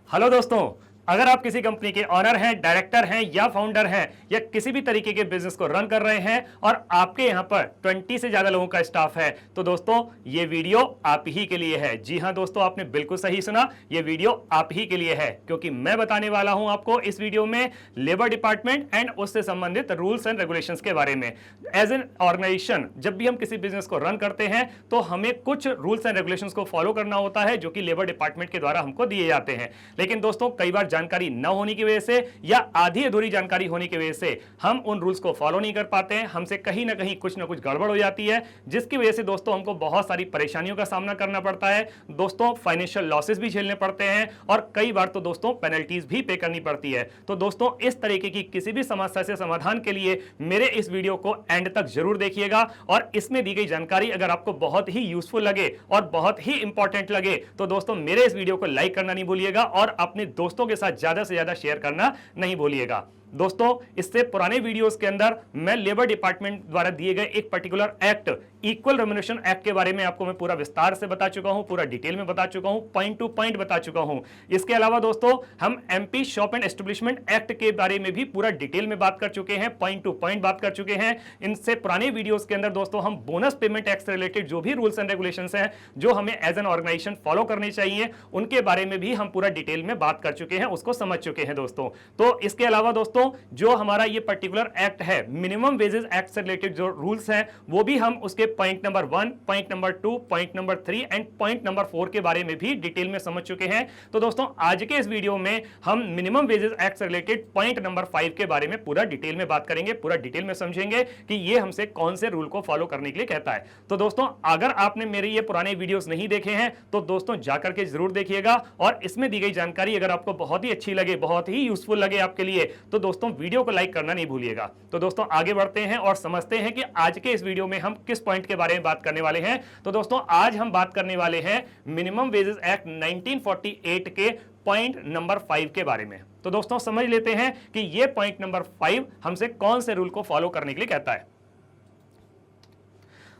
Hello दोस्तों, अगर आप किसी कंपनी के ऑनर हैं, डायरेक्टर हैं या फाउंडर हैं या किसी भी तरीके के बिजनेस को रन कर रहे हैं और आपके यहां पर 20 से ज्यादा लोगों का स्टाफ है, तो दोस्तों ये वीडियो आप ही के लिए है। जी हां दोस्तों, आपने बिल्कुल सही सुना, ये वीडियो आप ही के लिए है, क्योंकि मैं बताने वाला हूं आपको इस वीडियो में लेबर डिपार्टमेंट एंड उससे संबंधित रूल्स एंड रेगुलेशंस के बारे में। एज एन ऑर्गेनाइजेशन जब भी हम किसी बिजनेस को रन करते हैं तो हमें कुछ रूल्स एंड रेगुलेशंस को फॉलो करना होता है, जो कि लेबर डिपार्टमेंट के द्वारा हमको दिए जाते हैं। लेकिन दोस्तों कई बार जानकारी न होने की वजह से या आधी अधूरी जानकारी होने की वजह से हम उन रूल्स को फॉलो नहीं कर पाते हैं, हमसे कहीं ना कहीं कुछ ना कुछ गड़बड़ हो जाती है, जिसकी वजह से दोस्तों हमको बहुत सारी परेशानियों का सामना करना पड़ता है। दोस्तों फाइनेंशियल लॉसेस भी झेलने पड़ते हैं और कई बार तो दोस्तों पेनल्टीज भी पे करनी पड़ती है। तो दोस्तों इस तरीके की किसी भी समस्या से समाधान के लिए मेरे इस वीडियो को एंड तक जरूर देखिएगा, और इसमें दी गई जानकारी अगर आपको बहुत ही यूजफुल लगे और बहुत ही इंपॉर्टेंट लगे तो दोस्तों मेरे इस वीडियो को लाइक करना नहीं भूलिएगा और अपने दोस्तों के साथ ज्यादा से ज्यादा शेयर करना नहीं भूलिएगा। दोस्तों इससे पुराने वीडियोस के अंदर मैं लेबर डिपार्टमेंट द्वारा दिए गए एक particular act, equal remuneration act के बारे में आपको मैं पूरा विस्तार से बता चुका हूं, पूरा डिटेल में बता चुका हूं, पॉइंट टू पॉइंट बता चुका हूं। इसके अलावा दोस्तों हम MP shop and establishment act के बारे में भी पूरा डिटेल में बात कर चुके हैं, पॉइंट टू पॉइंट बात कर चुके हैं। इनसे पुराने वीडियोस के अंदर दोस्तों हम बोनस पेमेंट एक्ट से रिलेटेड जो भी रूल्स एंड रेगुलेशंस हैं जो हमें एज एन ऑर्गेनाइजेशन फॉलो करने चाहिए, उनके बारे में भी हम पूरा डिटेल में बात कर चुके हैं, उसको समझ चुके हैं दोस्तों। तो इसके अलावा दोस्तों जो हमारा ये पर्टिकुलर एक्ट है, मिनिमम वेजेस एक्ट से रिलेटेड जो रूल्स हैं वो भी हम उसके point number 1, point number 2, point number 3 and point number 4 के बारे में भी डिटेल में समझ चुके हैं। तो दोस्तों आज के इस वीडियो में हम मिनिमम वेजेस एक्ट से रिलेटेड पॉइंट नंबर 5 के बारे में पूरा डिटेल में बात करेंगे, पूरा डिटेल में समझेंगे कि ये हमसे कौन से रूल को फॉलो करने के लिए कहता है। तो दोस्तों अगर आपने मेरे ये पुराने वीडियोस नहीं देखे हैं तो दोस्तों जाकर के जरूर देखिएगा, और इसमें दी गई जानकारी अगर आपको बहुत ही अच्छी लगे, बहुत ही यूजफुल लगे आपके लिए, तो दोस्तों वीडियो को लाइक करना नहीं भूलिएगा। तो दोस्तों आगे बढ़ते हैं और समझते हैं कि आज के इस वीडियो में हम किस पॉइंट के बारे में बात करने वाले हैं। तो दोस्तों आज हम बात करने वाले हैं मिनिमम वेजेस एक्ट 1948 के पॉइंट नंबर 5 के बारे में। तो दोस्तों समझ लेते हैं कि यह पॉइंट नंबर 5 हमसे कौन से रूल को फॉलो करने के लिए कहता है।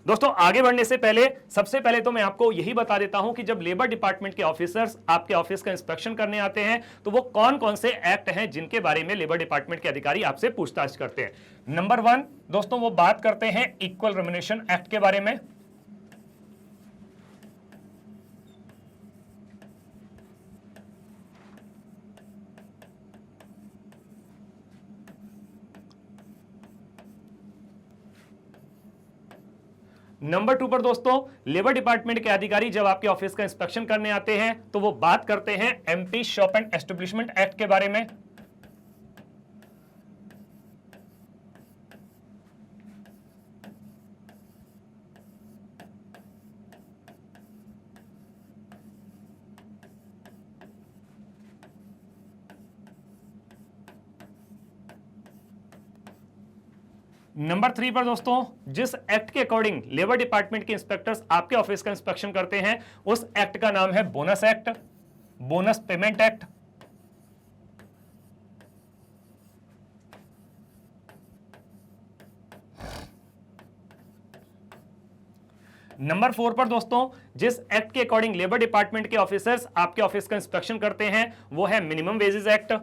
दोस्तों आगे बढ़ने से पहले सबसे पहले तो मैं आपको यही बता देता हूं कि जब लेबर डिपार्टमेंट के ऑफिसर्स आपके ऑफिस का इंस्पेक्शन करने आते हैं तो वो कौन कौन से एक्ट हैं जिनके बारे में लेबर डिपार्टमेंट के अधिकारी आपसे पूछताछ करते हैं। नंबर 1 दोस्तों वो बात करते हैं इक्वल रेम्युनरेशन एक्ट के बारे में। नंबर 2 पर दोस्तों लेबर डिपार्टमेंट के अधिकारी जब आपके ऑफिस का इंस्पेक्शन करने आते हैं तो वो बात करते हैं MP shop and establishment act के बारे में। नंबर 3 पर दोस्तों जिस एक्ट के अकॉर्डिंग लेबर डिपार्टमेंट के इंस्पेक्टर्स आपके ऑफिस का इंस्पेक्शन करते हैं उस एक्ट का नाम है bonus act, bonus payment act. Number 4 पर दोस्तों जिस एक्ट के अकॉर्डिंग लेबर डिपार्टमेंट के ऑफिसर्स आपके ऑफिस का इंस्पेक्शन करते हैं वो है मिनिमम वेजेस एक्ट।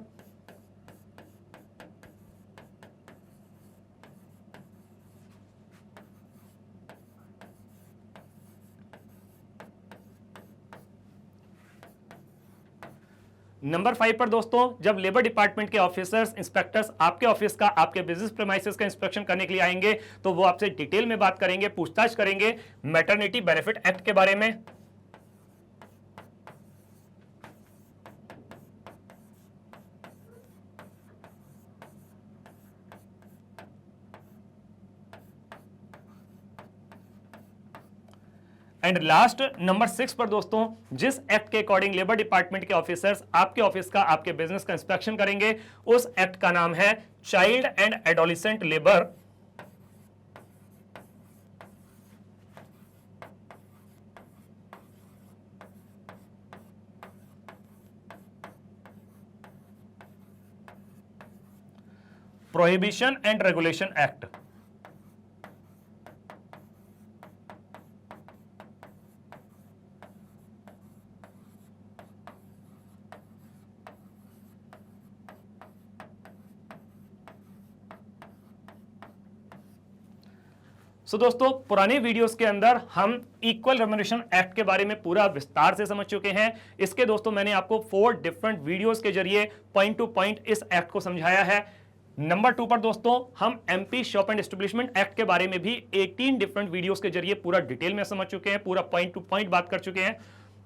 नंबर 5 पर दोस्तों जब लेबर डिपार्टमेंट के ऑफिसर्स इंस्पेक्टर्स आपके ऑफिस का, आपके बिजनेस प्रीमाइसेस का इंस्पेक्शन करने के लिए आएंगे तो वो आपसे डिटेल में बात करेंगे, पूछताछ करेंगे मैटरनिटी बेनिफिट एक्ट के बारे में। एंड लास्ट नंबर 6 पर दोस्तों जिस एक्ट के अकॉर्डिंग लेबर डिपार्टमेंट के ऑफिसर्स आपके ऑफिस का, आपके बिजनेस का इंस्पेक्शन करेंगे उस एक्ट का नाम है child and adolescent labour. Prohibition and regulation act. दोस्तों पुराने वीडियोस के अंदर हम इक्वल रेम्युनरेशन एक्ट के बारे में पूरा विस्तार से समझ चुके हैं। इसके दोस्तों मैंने आपको 4 डिफरेंट वीडियोस के जरिए पॉइंट टू पॉइंट इस एक्ट को समझाया है। नंबर 2 पर दोस्तों हम MP shop and establishment act के बारे में भी 18 डिफरेंट वीडियोस के जरिए पूरा डिटेल में समझ चुके हैं, पूरा पॉइंट टू पॉइंट बात कर चुके हैं।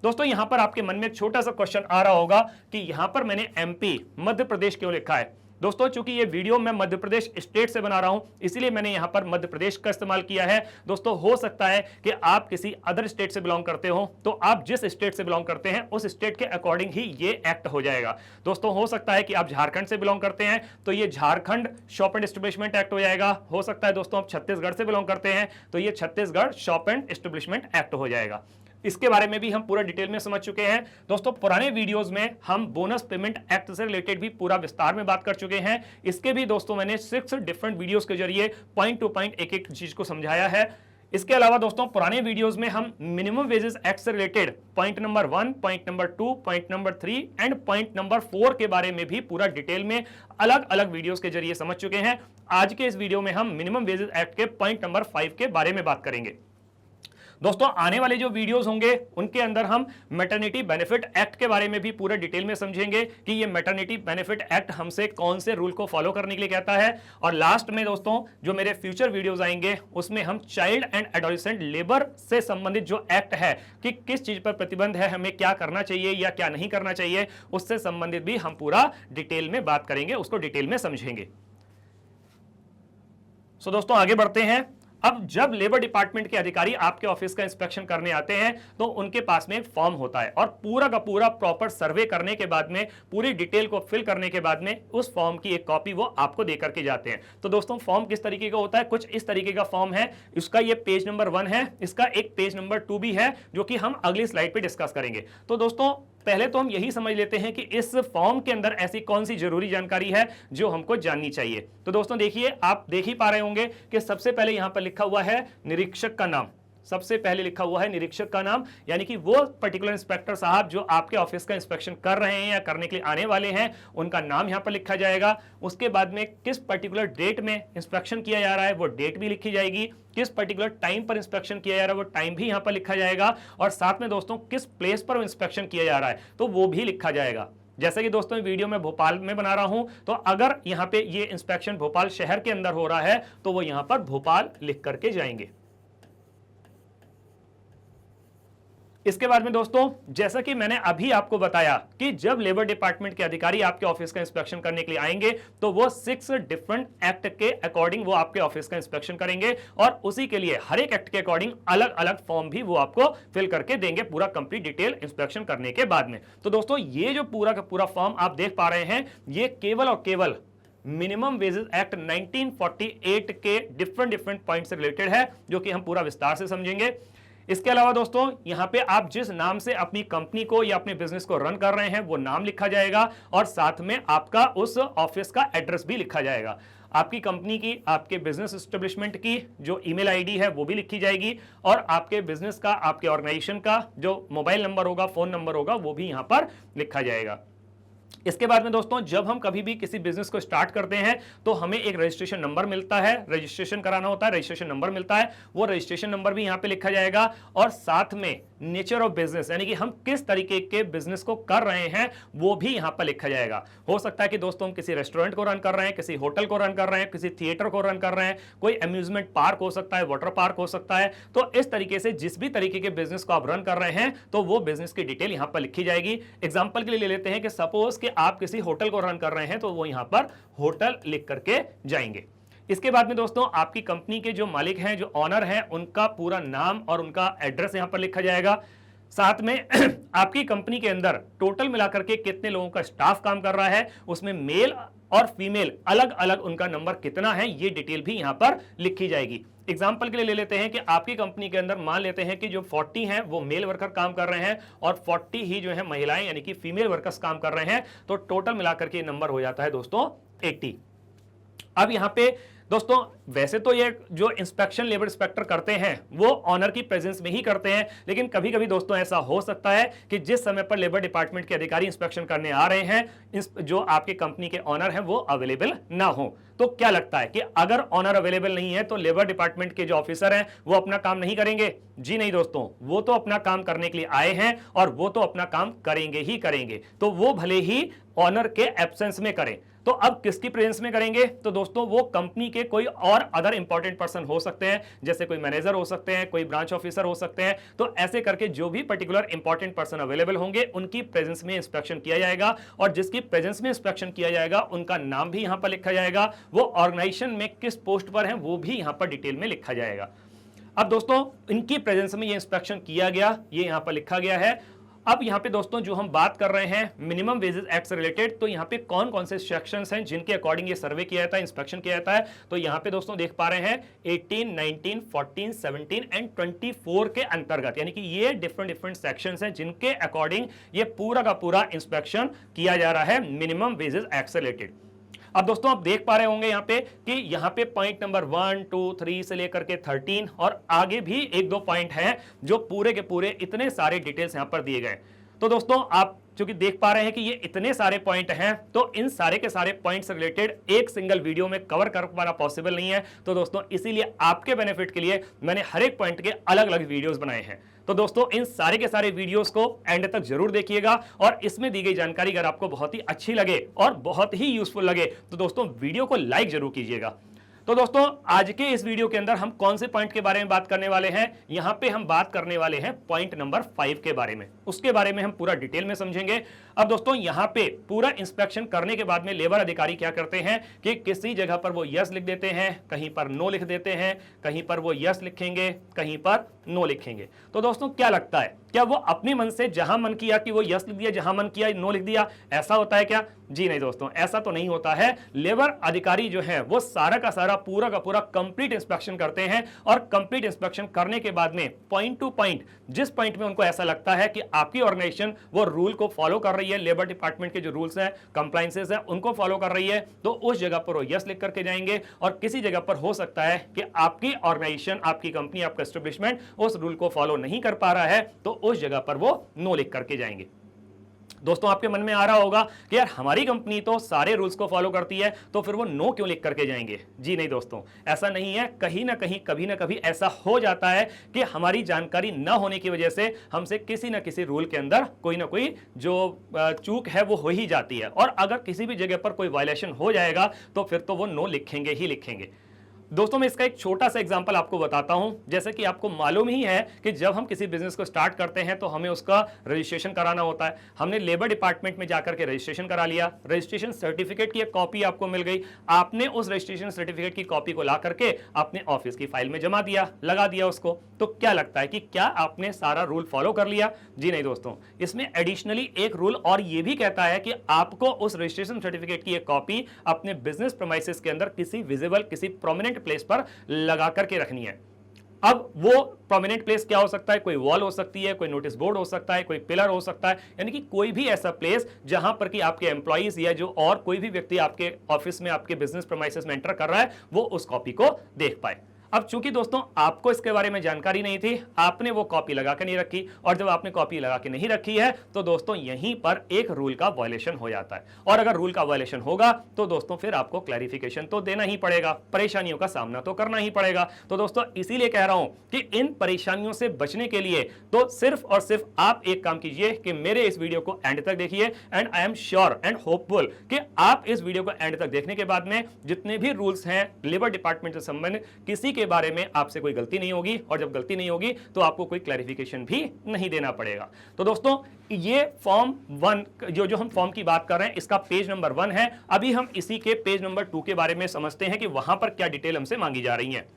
दोस्तों यहां पर आपके मन में एक छोटा सा क्वेश्चन आ रहा होगा कि यहां पर मैंने एमपी मध्य प्रदेश क्यों लिखा है। दोस्तों चूंकि ये वीडियो मैं मध्य प्रदेश स्टेट से बना रहा हूं, इसीलिए मैंने यहां पर मध्य प्रदेश का इस्तेमाल किया है। दोस्तों हो सकता है कि आप किसी अदर स्टेट से बिलोंग करते हो, तो आप जिस स्टेट से बिलोंग करते हैं उस स्टेट के अकॉर्डिंग ही ये एक्ट हो जाएगा। दोस्तों हो सकता है कि आप झारखंड से बिलोंग करते हैं तो ये Jharkhand shop and establishment act हो जाएगा। हो सकता है दोस्तों आप छत्तीसगढ़ से बिलोंग करते हैं तो ये Chhattisgarh shop and establishment act हो जाएगा। इसके बारे में भी हम पूरा डिटेल में समझ चुके हैं। दोस्तों पुराने वीडियोस में हम बोनस पेमेंट एक्ट से रिलेटेड भी पूरा विस्तार में बात कर चुके हैं। इसके भी दोस्तों मैंने 6 डिफरेंट वीडियोस के जरिए पॉइंट टू पॉइंट एक एक चीज को समझाया है। इसके अलावा दोस्तों पुराने वीडियोस में हम मिनिमम वेजेस एक्ट से related point number 1, point number 2, point number 3 and point number 4 के बारे में भी पूरा डिटेल में अलग अलग वीडियोस के जरिए समझ चुके हैं। आज के इस वीडियो में हम मिनिमम वेजेस एक्ट के पॉइंट नंबर 5 के बारे में बात करेंगे। दोस्तों आने वाले जो वीडियोस होंगे उनके अंदर हम मैटरनिटी बेनिफिट एक्ट के बारे में भी पूरे डिटेल में समझेंगे कि ये मैटरनिटी बेनिफिट एक्ट हमसे कौन से रूल को फॉलो करने के लिए कहता है। और लास्ट में दोस्तों जो मेरे फ्यूचर वीडियोस आएंगे उसमें हम चाइल्ड एंड एडोलेसेंट लेबर से संबंधित जो एक्ट है कि किस चीज पर प्रतिबंध है, हमें क्या करना चाहिए या क्या नहीं करना चाहिए, उससे संबंधित भी हम पूरा डिटेल में बात करेंगे, उसको डिटेल में समझेंगे। दोस्तों आगे बढ़ते हैं। अब जब लेबर डिपार्टमेंट के अधिकारी आपके ऑफिस का इंस्पेक्शन करने आते हैं तो उनके पास में एक फॉर्म होता है और पूरा का पूरा प्रॉपर सर्वे करने के बाद में, पूरी डिटेल को फिल करने के बाद में उस फॉर्म की एक कॉपी वो आपको दे करके जाते हैं। तो दोस्तों फॉर्म किस तरीके का होता है, कुछ इस तरीके का फॉर्म है। इसका ये पेज नंबर 1 है, इसका एक पेज नंबर 2 भी है जो कि हम अगली स्लाइड पे डिस्कस करेंगे। तो दोस्तों पहले तो हम यही समझ लेते हैं कि इस फॉर्म के अंदर ऐसी कौन सी जरूरी जानकारी है जो हमको जाननी चाहिए। तो दोस्तों देखिए, आप देख ही पा रहे होंगे कि सबसे पहले यहां पर लिखा हुआ है निरीक्षक का नाम। सबसे पहले लिखा हुआ है निरीक्षक का नाम, यानी कि वो पर्टिकुलर इंस्पेक्टर साहब जो आपके ऑफिस का इंस्पेक्शन कर रहे हैं या करने के लिए आने वाले हैं, उनका नाम यहां पर लिखा जाएगा। उसके बाद में किस पर्टिकुलर डेट में इंस्पेक्शन किया जा रहा है वो डेट भी लिखी जाएगी। किस पर्टिकुलर टाइम पर इंस्पेक्शन किया जा रहा है वो टाइम भी यहां पर लिखा जाएगा। और साथ में दोस्तों किस प्लेस पर इंस्पेक्शन किया जा रहा है तो वो भी लिखा जाएगा। जैसे कि दोस्तों वीडियो में भोपाल में बना रहा हूं, तो अगर यहां पे ये इंस्पेक्शन भोपाल शहर के अंदर हो रहा है तो वो यहां पर भोपाल लिख करके जाएंगे। इसके बाद में दोस्तों जैसा कि मैंने अभी आपको बताया कि जब लेबर डिपार्टमेंट के अधिकारी आपके ऑफिस का इंस्पेक्शन करने के लिए आएंगे तो वो 6 डिफरेंट एक्ट के अकॉर्डिंग वो आपके ऑफिस का इंस्पेक्शन करेंगे और उसी के लिए हर एक एक्ट के अकॉर्डिंग अलग अलग फॉर्म भी वो आपको फिल करके देंगे पूरा कंप्लीट डिटेल इंस्पेक्शन करने के बाद में। तो दोस्तों ये जो पूरा का पूरा फॉर्म आप देख पा रहे हैं ये केवल और केवल मिनिमम वेजेस एक्ट 1948 के डिफरेंट पॉइंट से रिलेटेड है, जो कि हम पूरा विस्तार से समझेंगे। इसके अलावा दोस्तों यहां पे आप जिस नाम से अपनी कंपनी को या अपने बिजनेस को रन कर रहे हैं वो नाम लिखा जाएगा और साथ में आपका उस ऑफिस का एड्रेस भी लिखा जाएगा। आपकी कंपनी की, आपके बिजनेस एस्टेब्लिशमेंट की जो ईमेल आईडी है वो भी लिखी जाएगी और आपके बिजनेस का, आपके ऑर्गेनाइजेशन का जो मोबाइल नंबर होगा, फोन नंबर होगा, वो भी यहां पर लिखा जाएगा। इसके बाद में दोस्तों जब हम कभी भी किसी बिजनेस को स्टार्ट करते हैं तो हमें एक रजिस्ट्रेशन नंबर मिलता है, रजिस्ट्रेशन कराना होता है, रजिस्ट्रेशन नंबर मिलता है, वो रजिस्ट्रेशन नंबर भी यहां पे लिखा जाएगा। और साथ में नेचर ऑफ बिजनेस, यानी कि हम किस तरीके के बिजनेस को कर रहे हैं वो भी यहां पर लिखा जाएगा। हो सकता है कि दोस्तों हम किसी रेस्टोरेंट को रन कर रहे हैं, किसी होटल को रन कर रहे हैं, किसी थिएटर को रन कर रहे हैं, कोई अम्यूजमेंट पार्क हो सकता है, वाटर पार्क हो सकता है। तो इस तरीके से जिस भी तरीके के बिजनेस को आप रन कर रहे हैं तो वो बिजनेस की डिटेल यहां पर लिखी जाएगी। एग्जाम्पल के लिए ले लेते हैं कि सपोज कि आप किसी होटल को रन कर रहे हैं तो वो यहां पर होटल लिख करके जाएंगे। इसके बाद में दोस्तों आपकी कंपनी के जो मालिक हैं, जो ऑनर हैं, उनका पूरा नाम और उनका एड्रेस यहां पर लिखा जाएगा। साथ में आपकी कंपनी के अंदर टोटल मिलाकर के कितने लोगों का स्टाफ काम कर रहा है, उसमें मेल और फीमेल अलग अलग उनका नंबर कितना है, ये डिटेल भी यहां पर लिखी जाएगी। एग्जाम्पल के लिए ले लेते हैं कि आपकी कंपनी के अंदर मान लेते हैं कि जो 40 हैं वो मेल वर्कर काम कर रहे हैं और 40 ही जो है महिलाएं यानी कि फीमेल वर्कर्स काम कर रहे हैं, तो टोटल मिलाकर के नंबर हो जाता है दोस्तों 80। अब यहां पे दोस्तों वैसे तो ये जो इंस्पेक्शन लेबर इंस्पेक्टर करते हैं वो ऑनर की प्रेजेंस में ही करते हैं, लेकिन कभी कभी दोस्तों ऐसा हो सकता है कि जिस समय पर लेबर डिपार्टमेंट के अधिकारी इंस्पेक्शन करने आ रहे हैं, जो आपके कंपनी के ऑनर हैं वो अवेलेबल ना हो। तो क्या लगता है कि अगर ऑनर अवेलेबल नहीं है तो लेबर डिपार्टमेंट के जो ऑफिसर हैं वो अपना काम नहीं करेंगे? जी नहीं दोस्तों, वो तो अपना काम करने के लिए आए हैं और वो तो अपना काम करेंगे ही करेंगे, तो वो भले ही ऑनर के एब्सेंस में करें। तो अब किसकी प्रेजेंस में करेंगे? तो दोस्तों वो कंपनी के कोई और अदर इंपॉर्टेंट पर्सन हो सकते हैं, जैसे कोई मैनेजर हो सकते हैं, कोई ब्रांच ऑफिसर हो सकते हैं। तो ऐसे करके जो भी पर्टिकुलर इंपॉर्टेंट पर्सन अवेलेबल होंगे उनकी प्रेजेंस में इंस्पेक्शन किया जाएगा, और जिसकी प्रेजेंस में इंस्पेक्शन किया जाएगा उनका नाम भी यहां पर लिखा जाएगा, वो ऑर्गेनाइजेशन में किस पोस्ट पर है वो भी यहां पर डिटेल में लिखा जाएगा। अब दोस्तों इनकी प्रेजेंस में ये इंस्पेक्शन किया गया, ये यहां पर लिखा गया है। अब यहां पे दोस्तों जो हम बात कर रहे हैं मिनिमम वेजेस एक्ट से रिलेटेड, तो यहां पे कौन कौन से सेक्शंस हैं जिनके अकॉर्डिंग ये सर्वे किया जाता है, इंस्पेक्शन किया जाता है। तो यहां पे दोस्तों देख पा रहे हैं 18, 19, 14, 17 एंड 24 के अंतर्गत, यानी कि ये डिफरेंट सेक्शंस हैं जिनके अकॉर्डिंग ये पूरा का पूरा इंस्पेक्शन किया जा रहा है मिनिमम वेजेस एक्ट से रिलेटेड। अब दोस्तों आप देख पा रहे होंगे यहां पे कि यहां पे पॉइंट नंबर 1, 2, 3 से लेकर के 13 और आगे भी एक दो पॉइंट हैं जो पूरे के पूरे इतने सारे डिटेल्स यहां पर दिए गए। तो दोस्तों आप चूंकि देख पा रहे हैं कि ये इतने सारे पॉइंट हैं, तो इन सारे के सारे पॉइंट से रिलेटेड एक सिंगल वीडियो में कवर कर पाना पॉसिबल नहीं है। तो दोस्तों इसीलिए आपके बेनिफिट के लिए मैंने हर एक पॉइंट के अलग अलग वीडियोस बनाए हैं। तो दोस्तों इन सारे के सारे वीडियोस को एंड तक जरूर देखिएगा, और इसमें दी गई जानकारी अगर आपको बहुत ही अच्छी लगे और बहुत ही यूजफुल लगे तो दोस्तों वीडियो को लाइक जरूर कीजिएगा। तो दोस्तों आज के इस वीडियो के अंदर हम कौन से पॉइंट के बारे में बात करने वाले हैं? यहां पे हम बात करने वाले हैं पॉइंट नंबर 5 के बारे में, उसके बारे में हम पूरा डिटेल में समझेंगे। अब दोस्तों यहां पे पूरा इंस्पेक्शन करने के बाद में लेबर अधिकारी क्या करते हैं कि किसी जगह पर वो यस लिख देते हैं, कहीं पर नो लिख देते हैं, कहीं पर वो यस लिखेंगे, कहीं पर नो लिखेंगे। तो दोस्तों क्या लगता है, क्या वो अपने मन से जहां मन किया कि वो यस लिख दिया, जहां मन किया नो लिख दिया, ऐसा होता है क्या? जी नहीं दोस्तों, ऐसा तो नहीं होता है। लेबर अधिकारी जो है वो सारा का सारा पूरा का पूरा कंप्लीट इंस्पेक्शन करते हैं, और कंप्लीट इंस्पेक्शन करने के बाद में पॉइंट टू पॉइंट जिस पॉइंट में उनको ऐसा लगता है कि आपकी ऑर्गेनाइजेशन वो रूल को फॉलो कर रही है, लेबर डिपार्टमेंट के जो रूल्स हैं, कंप्लायंसेस हैं, उनको फॉलो कर रही है, तो उस जगह पर वो यस लिख करके जाएंगे। और किसी जगह पर हो सकता है कि आपकी ऑर्गेनाइजेशन, आपकी कंपनी, आपका एस्टेब्लिशमेंट उस रूल को फॉलो नहीं कर पा रहा है, तो उस जगह पर वो नो लिख करके जाएंगे। दोस्तों आपके मन में आ रहा होगा कि यार हमारी कंपनी तो सारे रूल्स को फॉलो करती है, तो फिर वो नो क्यों लिख करके जाएंगे? जी नहीं दोस्तों, ऐसा नहीं है। कहीं ना कहीं कभी ना कभी ऐसा हो जाता है कि हमारी जानकारी ना होने की वजह से हमसे किसी ना किसी रूल के अंदर कोई ना कोई जो चूक है वो हो ही जाती है, और अगर किसी भी जगह पर कोई वायलेशन हो जाएगा तो फिर तो वो नो लिखेंगे ही लिखेंगे। दोस्तों मैं इसका एक छोटा सा एग्जांपल आपको बताता हूं। जैसे कि आपको मालूम ही है कि जब हम किसी बिजनेस को स्टार्ट करते हैं तो हमें उसका रजिस्ट्रेशन कराना होता है। हमने लेबर डिपार्टमेंट में जाकर के रजिस्ट्रेशन करा लिया, रजिस्ट्रेशन सर्टिफिकेट की एक कॉपी आपको मिल गई, आपने उस रजिस्ट्रेशन सर्टिफिकेट की कॉपी को ला करके अपने ऑफिस की फाइल में जमा दिया, लगा दिया उसको। तो क्या लगता है कि क्या आपने सारा रूल फॉलो कर लिया? जी नहीं दोस्तों, इसमें एडिशनली एक रूल और ये भी कहता है कि आपको उस रजिस्ट्रेशन सर्टिफिकेट की एक कॉपी अपने बिजनेस प्रीमाइसेस के अंदर किसी विजिबल, किसी प्रोमिनेंट प्लेस पर लगा करके रखनी है। अब वो प्रोमिनेंट प्लेस क्या हो सकता है? कोई वॉल हो सकती है, कोई नोटिस बोर्ड हो सकता है, कोई पिलर हो सकता है, यानी कि कोई भी ऐसा प्लेस जहां पर कि आपके एम्प्लॉइज या जो और कोई भी व्यक्ति आपके ऑफिस में, आपके बिजनेस प्रीमाइसेस में एंटर कर रहा है, वो उस कॉपी को देख पाए। अब चूंकि दोस्तों आपको इसके बारे में जानकारी नहीं थी, आपने वो कॉपी लगा के नहीं रखी, और जब आपने कॉपी लगा के नहीं रखी है तो दोस्तों यहीं पर एक रूल का वायलेशन हो जाता है। और अगर रूल का वायलेशन होगा तो दोस्तों फिर आपको क्लैरिफिकेशन तो देना ही पड़ेगा, परेशानियों का सामना तो करना ही पड़ेगा। तो दोस्तों इसीलिए कह रहा हूं कि इन परेशानियों से बचने के लिए तो सिर्फ और सिर्फ आप एक काम कीजिए कि मेरे इस वीडियो को एंड तक देखिए, and I am sure and hopeful कि आप इस वीडियो को एंड तक देखने के बाद में जितने भी रूल्स हैं लेबर डिपार्टमेंट से संबंधित, किसी के बारे में आपसे कोई गलती नहीं होगी, और जब गलती नहीं होगी तो आपको कोई क्लैरिफिकेशन भी नहीं देना पड़ेगा। तो दोस्तों ये फॉर्म 1 जो हम फॉर्म की बात कर रहे हैं, इसका पेज नंबर 1 है। अभी हम इसी के पेज नंबर 2 के बारे में समझते हैं कि वहां पर क्या डिटेल हमसे मांगी जा रही है।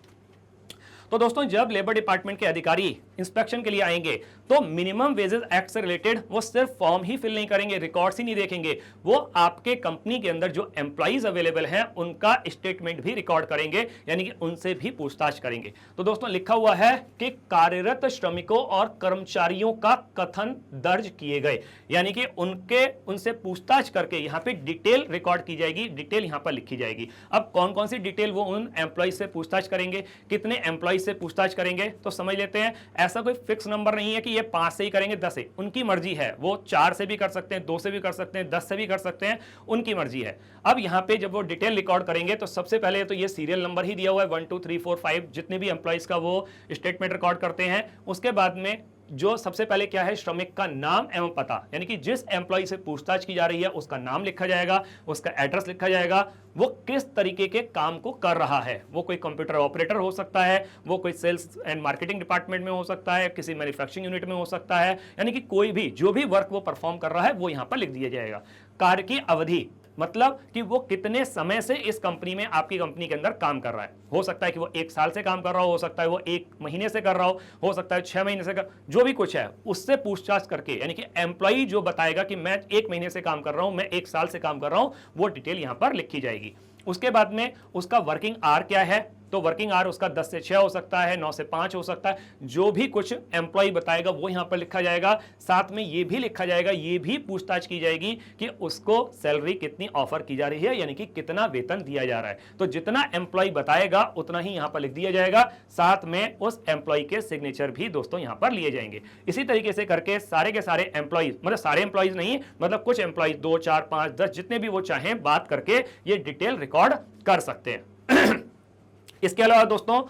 तो दोस्तों जब लेबर डिपार्टमेंट के अधिकारी इंस्पेक्शन के लिए आएंगे तो मिनिमम वेजेस एक्ट से रिलेटेड वो सिर्फ फॉर्म ही फिल नहीं करेंगे, रिकॉर्ड्स ही नहीं देखेंगे, वो आपके कंपनी के अंदर जो एम्प्लॉइज अवेलेबल हैं उनका स्टेटमेंट भी रिकॉर्ड करेंगे, यानी कि उनसे भी पूछताछ करेंगे। तो दोस्तों लिखा हुआ है कि कार्यरत श्रमिकों और कर्मचारियों का कथन दर्ज किए गए, यानी कि उनसे पूछताछ करके यहां पे डिटेल रिकॉर्ड की जाएगी, डिटेल यहां पर लिखी जाएगी। अब कौन कौन सी डिटेल वो उन एम्प्लॉइज से पूछताछ करेंगे, कितने एम्प्लॉइज से पूछताछ करेंगे, तो समझ लेते हैं। ऐसा कोई फिक्स नंबर नहीं है कि ये 5 से ही करेंगे 10 से, उनकी मर्जी है, वो 4 से भी कर सकते हैं, 2 से भी कर सकते हैं, 10 से भी कर सकते हैं, उनकी मर्जी है। अब यहां पे जब वो डिटेल रिकॉर्ड करेंगे तो सबसे पहले तो ये सीरियल नंबर ही दिया हुआ है 1 2 3 4 5 जितने भी एम्प्लॉइज का वो स्टेटमेंट रिकॉर्ड करते हैं। उसके बाद में जो सबसे पहले क्या है, श्रमिक का नाम एवं पता, यानी कि जिस एम्प्लॉय से पूछताछ की जा रही है उसका नाम लिखा जाएगा, उसका एड्रेस लिखा जाएगा, वो किस तरीके के काम को कर रहा है, वो कोई कंप्यूटर ऑपरेटर हो सकता है, वो कोई सेल्स एंड मार्केटिंग डिपार्टमेंट में हो सकता है, किसी मैन्युफैक्चरिंग यूनिट में हो सकता है, यानी कि कोई भी जो भी वर्क वो परफॉर्म कर रहा है वो यहां पर लिख दिया जाएगा। कार्य की अवधि, मतलब कि वो कितने समय से इस कंपनी में, आपकी कंपनी के अंदर काम कर रहा है। हो सकता है कि वो 1 साल से काम कर रहा हो सकता है वो 1 महीने से कर रहा हो सकता है 6 महीने से कर, जो भी कुछ है उससे पूछताछ करके, यानी कि एम्प्लॉई जो बताएगा कि मैं 1 महीने से काम कर रहा हूं, मैं 1 साल से काम कर रहा हूं, वो डिटेल यहां पर लिखी जाएगी। उसके बाद में उसका वर्किंग आवर क्या है, तो वर्किंग आवर उसका 10 से 6 हो सकता है, 9 से 5 हो सकता है, जो भी कुछ एम्प्लॉय बताएगा वो यहां पर लिखा जाएगा। साथ में ये भी लिखा जाएगा, ये भी पूछताछ की जाएगी कि उसको सैलरी कितनी ऑफर की जा रही है, यानी कि कितना वेतन दिया जा रहा है। तो जितना एम्प्लॉय बताएगा उतना ही यहां पर लिख दिया जाएगा, साथ में उस एम्प्लॉय के सिग्नेचर भी दोस्तों यहां पर लिए जाएंगे। इसी तरीके से करके सारे के सारे एम्प्लॉइज, मतलब सारे एम्प्लॉइज नहीं, मतलब कुछ एम्प्लॉइज 2 4 5 10 जितने भी वो चाहें बात करके ये डिटेल रिकॉर्ड कर सकते हैं। इसके अलावा दोस्तों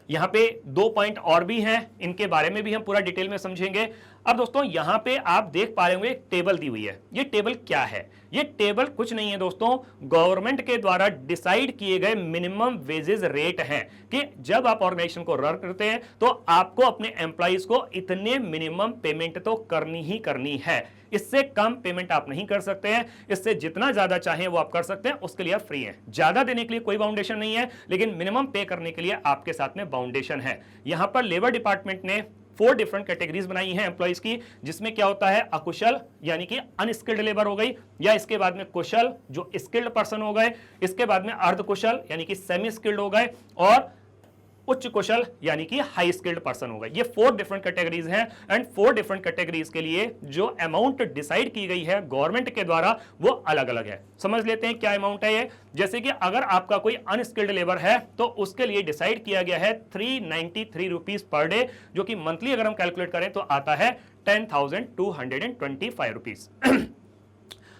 यहां पे 2 पॉइंट और भी हैं, इनके बारे में भी हम पूरा डिटेल में समझेंगे। अब दोस्तों यहां पे आप देख पा रहे होंगे एक टेबल दी हुई है। ये टेबल क्या है? ये टेबल कुछ नहीं है दोस्तों, गवर्नमेंट के द्वारा डिसाइड किए गए मिनिमम वेजेस रेट हैं कि जब आप ऑर्गेनाइजेशन को रन करते हैं तो आपको अपने एम्प्लॉइज को इतने मिनिमम पेमेंट तो करनी ही करनी है, इससे कम पेमेंट आप नहीं कर सकते हैं, इससे जितना ज्यादा चाहें वो आप कर सकते हैं, उसके लिए आप फ्री हैं। ज्यादा देने के लिए कोई बाउंडेशन नहीं है, लेकिन मिनिमम पे करने के लिए आपके साथ में बाउंडेशन है। यहां पर लेबर डिपार्टमेंट ने 4 डिफरेंट कैटेगरीज बनाई हैं एम्प्लॉइज की, जिसमें क्या होता है, अकुशल यानी कि अनस्किल्ड लेबर हो गई, या इसके बाद में कुशल जो स्किल्ड पर्सन हो गए, इसके बाद में अर्धकुशल यानी कि सेमी स्किल्ड हो गए, और उच्च कुशल यानी कि हाई स्किल्ड पर्सन हो गए। ये 4 डिफरेंट कैटेगरीज हैं, एंड 4 डिफरेंट कैटेगरीज के लिए जो अमाउंट डिसाइड की गई है गवर्नमेंट के द्वारा वो अलग अलग है। समझ लेते हैं क्या अमाउंट है ये। जैसे कि अगर आपका कोई अनस्किल्ड लेबर है तो उसके लिए डिसाइड किया गया है 393 रुपीज पर डे, जो कि मंथली अगर हम कैलकुलेट करें तो आता है 10,225 रुपीज।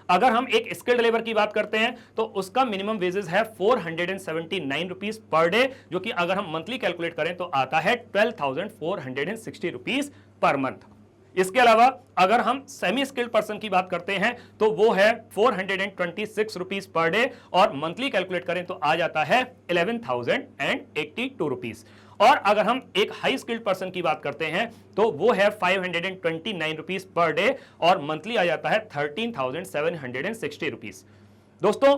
अगर हम एक स्किल्ड लेबर की बात करते हैं तो उसका मिनिमम वेजेस है 479 रुपीज पर डे, जो कि अगर हम मंथली कैलकुलेट करें तो आता है 12,460 रुपीज पर मंथ। इसके अलावा अगर हम सेमी स्किल्ड पर्सन की बात करते हैं तो वो है 426 रुपीज पर डे, और मंथली कैलकुलेट करें तो आ जाता है 11,082 रुपीज। और अगर हम एक हाई स्किल्ड पर्सन की बात करते हैं तो वो है 529 रुपीज पर डे, और मंथली आ जाता है 13,760 रुपीज। दोस्तों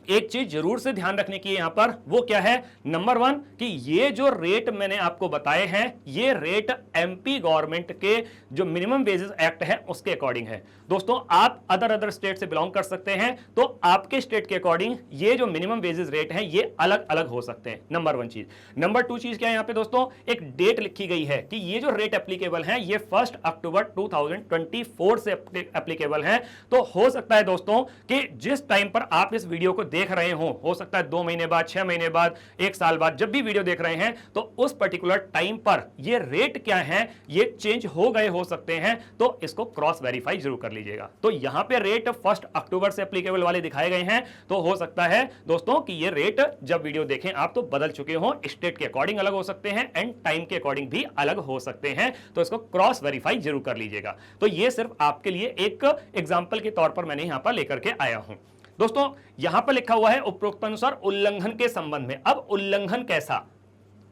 एक चीज जरूर से ध्यान रखने की यहां पर, वो क्या है, नंबर 1 कि ये जो रेट मैंने आपको बताए हैं ये रेट एमपी गवर्नमेंट के जो मिनिमम वेजेस एक्ट है उसके अकॉर्डिंग है। दोस्तों आप अदर स्टेट से बिलोंग कर सकते हैं, तो आपके स्टेट के अकॉर्डिंग ये जो मिनिमम वेजेस रेट हैं ये अलग अलग हो सकते हैं, नंबर 1 चीज। नंबर 2 चीज क्या है, यहां पे दोस्तों एक डेट लिखी गई है कि ये जो रेट एप्लीकेबल है ये 1 अक्टूबर 2024 से एप्लीकेबल है। तो हो सकता है दोस्तों कि जिस टाइम पर आप इस वीडियो को देख रहे हो सकता है 2 महीने बाद, 6 महीने बाद, 1 साल बाद, जब भी वीडियो देख रहे हैं तो उस पर्टिकुलर टाइम पर ये रेट क्या है ये चेंज हो गए हो सकते हैं, तो इसको क्रॉस वेरीफाई जरूर कर लीजिएगा। तो यहां पे रेट 1 अक्टूबर से एप्लीकेबल वाले दिखाए गए हैं, तो हो सकता है दोस्तों कि ये रेट जब वीडियो देखें आप तो बदल चुके हो, स्टेट के अकॉर्डिंग अलग हो सकते हैं एंड टाइम के अकॉर्डिंग भी अलग हो सकते हैं, तो इसको क्रॉस वेरीफाई जरूर कर लीजिएगा। तो ये सिर्फ आपके लिए एक एग्जांपल के तौर पर मैंने यहां पर लेकर के आया हूं। दोस्तों यहां पर लिखा हुआ है उपरोक्त अनुसार उल्लंघन के संबंध में। अब उल्लंघन कैसा,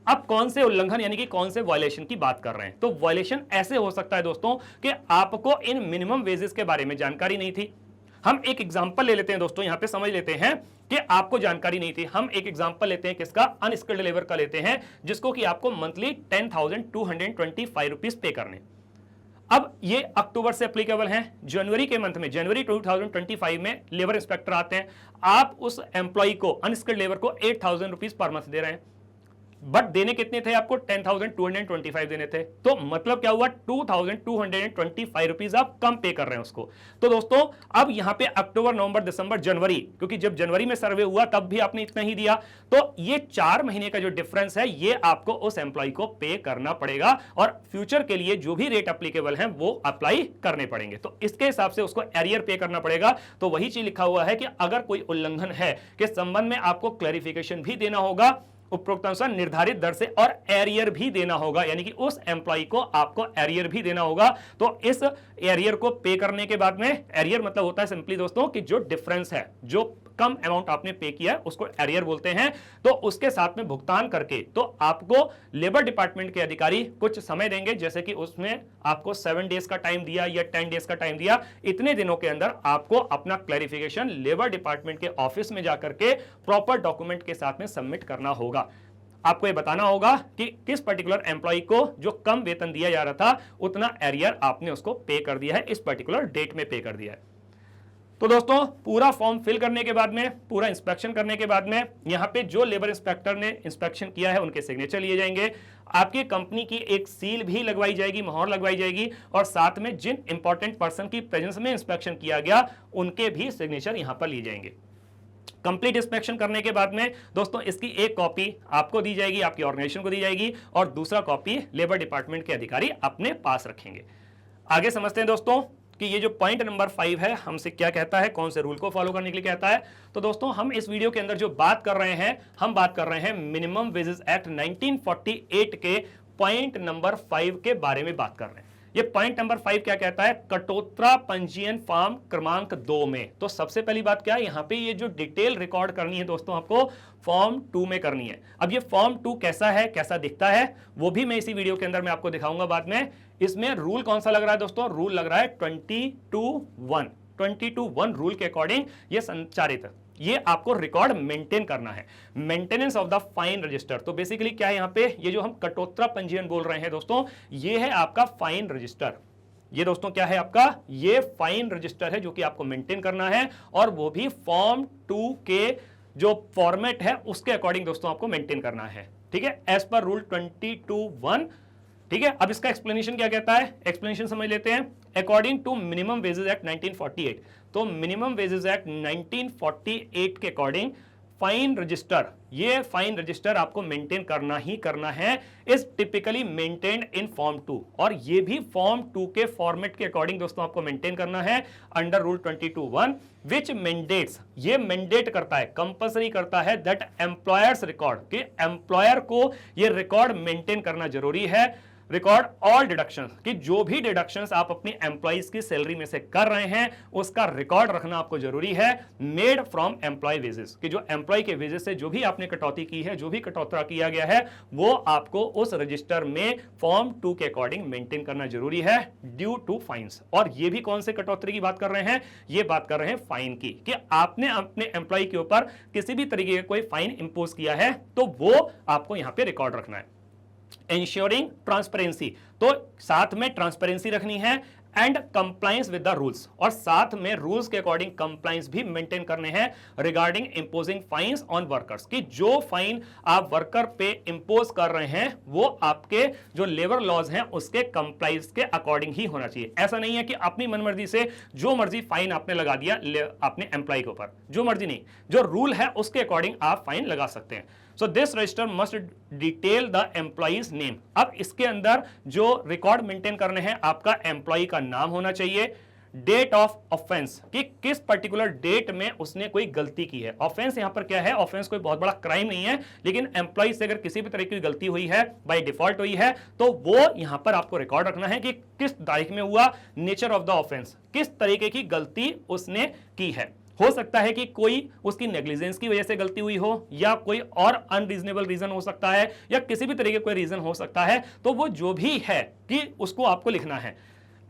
अब कौन से उल्लंघन यानी कि कौन से वायलेशन की बात कर रहे हैं, तो वायलेशन ऐसे हो सकता है दोस्तों कि आपको इन मिनिमम वेजेस के बारे में जानकारी नहीं थी। हम एक एग्जांपल ले लेते हैं दोस्तों, यहां पे समझ लेते हैं कि आपको जानकारी नहीं थी। हम एक एग्जांपल लेते हैं किसका, अनस्किल्ड लेबर का लेते हैं, जिसको कि आपको मंथली 10,225 रुपीज पे करने। अब ये अक्टूबर से एप्लीकेबल है। जनवरी के मंथ में, जनवरी 2025 में लेबर इंस्पेक्टर आते हैं, आप उस एम्प्लॉय को, अनस्किल्ड लेबर को 8,000 रुपीज पर मंथ दे रहे हैं, बट देने कितने थे आपको, 10,225 देने थे। तो मतलब क्या हुआ, 2,225 रुपीज आप कम पे कर रहे हैं उसको। तो दोस्तों अब यहां पे अक्टूबर, नवंबर, दिसंबर, जनवरी, क्योंकि जब जनवरी में सर्वे हुआ तब भी आपने इतना ही दिया, तो ये 4 महीने का जो डिफरेंस है ये आपको उस एम्प्लॉय को पे करना पड़ेगा, और फ्यूचर के लिए जो भी रेट एप्लीकेबल है वो अप्लाई करने पड़ेंगे। तो इसके हिसाब से उसको एरियर पे करना पड़ेगा। तो वही चीज लिखा हुआ है कि अगर कोई उल्लंघन है के संबंध में आपको क्लैरिफिकेशन भी देना होगा उपरोक्त अनुसार निर्धारित दर से, और एरियर भी देना होगा, यानी कि उस एम्प्लॉय को आपको एरियर भी देना होगा। तो इस एरियर को पे करने के बाद में, एरियर मतलब होता है सिंपली दोस्तों कि जो डिफरेंस है, जो कम अमाउंट आपने पे किया है उसको एरियर बोलते हैं। तो उसके साथ में भुगतान करके तो आपको लेबर डिपार्टमेंट के अधिकारी कुछ समय देंगे, जैसे कि उसमें आपको 7 डेज का टाइम दिया या 10 डेज का टाइम दिया, इतने दिनों के अंदर आपको अपना क्लैरिफिकेशन लेबर डिपार्टमेंट के ऑफिस में जाकर के प्रॉपर डॉक्यूमेंट के साथ में सबमिट करना होगा। आपको ये बताना होगा कि किस पर्टिकुलर एम्प्लॉय को जो कम वेतन दिया जा रहा था उतना एरियर आपने उसको पे कर दिया है, इस पर्टिकुलर डेट में पे कर दिया है। तो दोस्तों पूरा फॉर्म फिल करने के बाद में, पूरा इंस्पेक्शन करने के बाद में, यहां पे जो लेबर इंस्पेक्टर ने इंस्पेक्शन किया है उनके सिग्नेचर लिए जाएंगे, आपकी कंपनी की एक सील भी लगवाई जाएगी, मोहर लगवाई जाएगी, और साथ में जिन इंपॉर्टेंट पर्सन की प्रेजेंस में इंस्पेक्शन किया गया उनके भी सिग्नेचर यहां पर लिए जाएंगे। कंप्लीट इंस्पेक्शन करने के बाद में दोस्तों इसकी एक कॉपी आपको दी जाएगी, आपकी ऑर्गेनाइजेशन को दी जाएगी, और दूसरा कॉपी लेबर डिपार्टमेंट के अधिकारी अपने पास रखेंगे। आगे समझते हैं दोस्तों कि ये जो पॉइंट नंबर 5 है हमसे क्या कहता है, कौन से रूल को फॉलो करने के लिए कहता है। तो दोस्तों हम इस वीडियो के अंदर जो बात कर रहे हैं, हम बात कर रहे हैं मिनिमम वेजेस एक्ट 1948 के पॉइंट नंबर 5 के बारे में बात कर रहे हैं। ये पॉइंट नंबर 5 क्या कहता है, कटौतरा पंजीयन फॉर्म क्रमांक 2 में। तो सबसे पहली बात क्या है, यहां पे ये जो डिटेल रिकॉर्ड करनी है दोस्तों आपको फॉर्म 2 में करनी है। अब ये फॉर्म 2 कैसा है, कैसा दिखता है, वो भी मैं इसी वीडियो के अंदर मैं आपको दिखाऊंगा बाद में। इसमें रूल कौन सा लग रहा है दोस्तों, रूल लग रहा है 20:1 रूल के अकॉर्डिंग ये संचारित है, ये आपको रिकॉर्ड मेंटेन करना है, maintenance of the fine register. तो बेसिकली क्या है यहां पे, ये जो हम कटौतरा पंजीयन बोल रहे हैं दोस्तों, ये है आपका फाइन रजिस्टर। ये दोस्तों क्या है आपका, ये फाइन रजिस्टर है जो कि आपको मेंटेन करना है, और वो भी फॉर्म 2 के जो फॉर्मेट है उसके अकॉर्डिंग दोस्तों आपको मेंटेन करना है। ठीक है, एज पर रूल 22(1). ठीक है, अब इसका एक्सप्लेनेशन क्या कहता है, एक्सप्लेनेशन समझ लेते हैं। According to minimum wages act 1948, तो मिनिमम वेजेस एक्ट 1948 के अकॉर्डिंग फाइन रजिस्टर, ये फाइन रजिस्टर आपको मेंटेन करना ही करना है, is typically maintained in form 2, और ये भी फॉर्म 2 के फॉर्मेट के अकॉर्डिंग दोस्तों आपको मेंटेन करना है अंडर रूल 22(1), विच मैंडेट्स, ये मैंडेट करता है, कंपल्सरी करता है दैट एम्प्लॉयर्स रिकॉर्ड, कि एम्प्लॉयर को ये रिकॉर्ड मेंटेन करना जरूरी है, रिकॉर्ड ऑल डिडक्शंस, कि जो भी डिडक्शंस आप अपनी एम्प्लॉइज की सैलरी में से कर रहे हैं उसका रिकॉर्ड रखना आपको जरूरी है, मेड फ्रॉम एम्प्लॉय वेजेस, कि जो एम्प्लॉय के वेजेस से जो भी आपने कटौती की है, जो भी कटौतरा किया गया है, वो आपको उस रजिस्टर में फॉर्म 2 के अकॉर्डिंग मेंटेन करना जरूरी है ड्यू टू फाइन्स। और ये भी कौन से कटौती की बात कर रहे हैं, ये बात कर रहे हैं फाइन की, कि आपने अपने एम्प्लॉय के ऊपर किसी भी तरीके का कोई फाइन इंपोज किया है तो वो आपको यहां पे रिकॉर्ड रखना है। इंश्योरिंग ट्रांसपेरेंसी, तो साथ में ट्रांसपेरेंसी रखनी है, and compliance with the rules, और साथ में रूल्स के अकॉर्डिंग कंप्लायंस भी मेंटेन करने हैं regarding imposing fines on workers, कि जो फाइन आप वर्कर पे इंपोज कर रहे हैं वो आपके जो लेबर लॉज हैं उसके कंप्लायंस के अकॉर्डिंग ही होना चाहिए। ऐसा नहीं है कि अपनी मनमर्जी से जो मर्जी फाइन आपने लगा दिया अपने एम्प्लॉय के ऊपर, जो मर्जी नहीं, जो रूल है उसके अकॉर्डिंग आप फाइन लगा सकते हैं। So this register must detail the employees name, अब इसके अंदर जो रिकॉर्ड मेंटेन करने हैं आपका एम्प्लॉय का नाम होना चाहिए, डेट ऑफ ऑफेंस, कि किस पर्टिकुलर डेट में उसने कोई गलती की है। ऑफेंस यहां पर क्या है, ऑफेंस कोई बहुत बड़ा क्राइम नहीं है, लेकिन एम्प्लॉय से अगर किसी भी तरह की गलती हुई है, बाय डिफॉल्ट हुई है, तो वो यहां पर आपको रिकॉर्ड रखना है कि किस तारीख में हुआ, नेचर ऑफ द ऑफेंस, किस तरीके की गलती उसने की है। हो सकता है कि कोई उसकी नेग्लिजेंस की वजह से गलती हुई हो, या कोई और अनरीजनेबल रीजन हो सकता है, या किसी भी तरीके कोई रीजन हो सकता है, तो वो जो भी है कि उसको आपको लिखना है।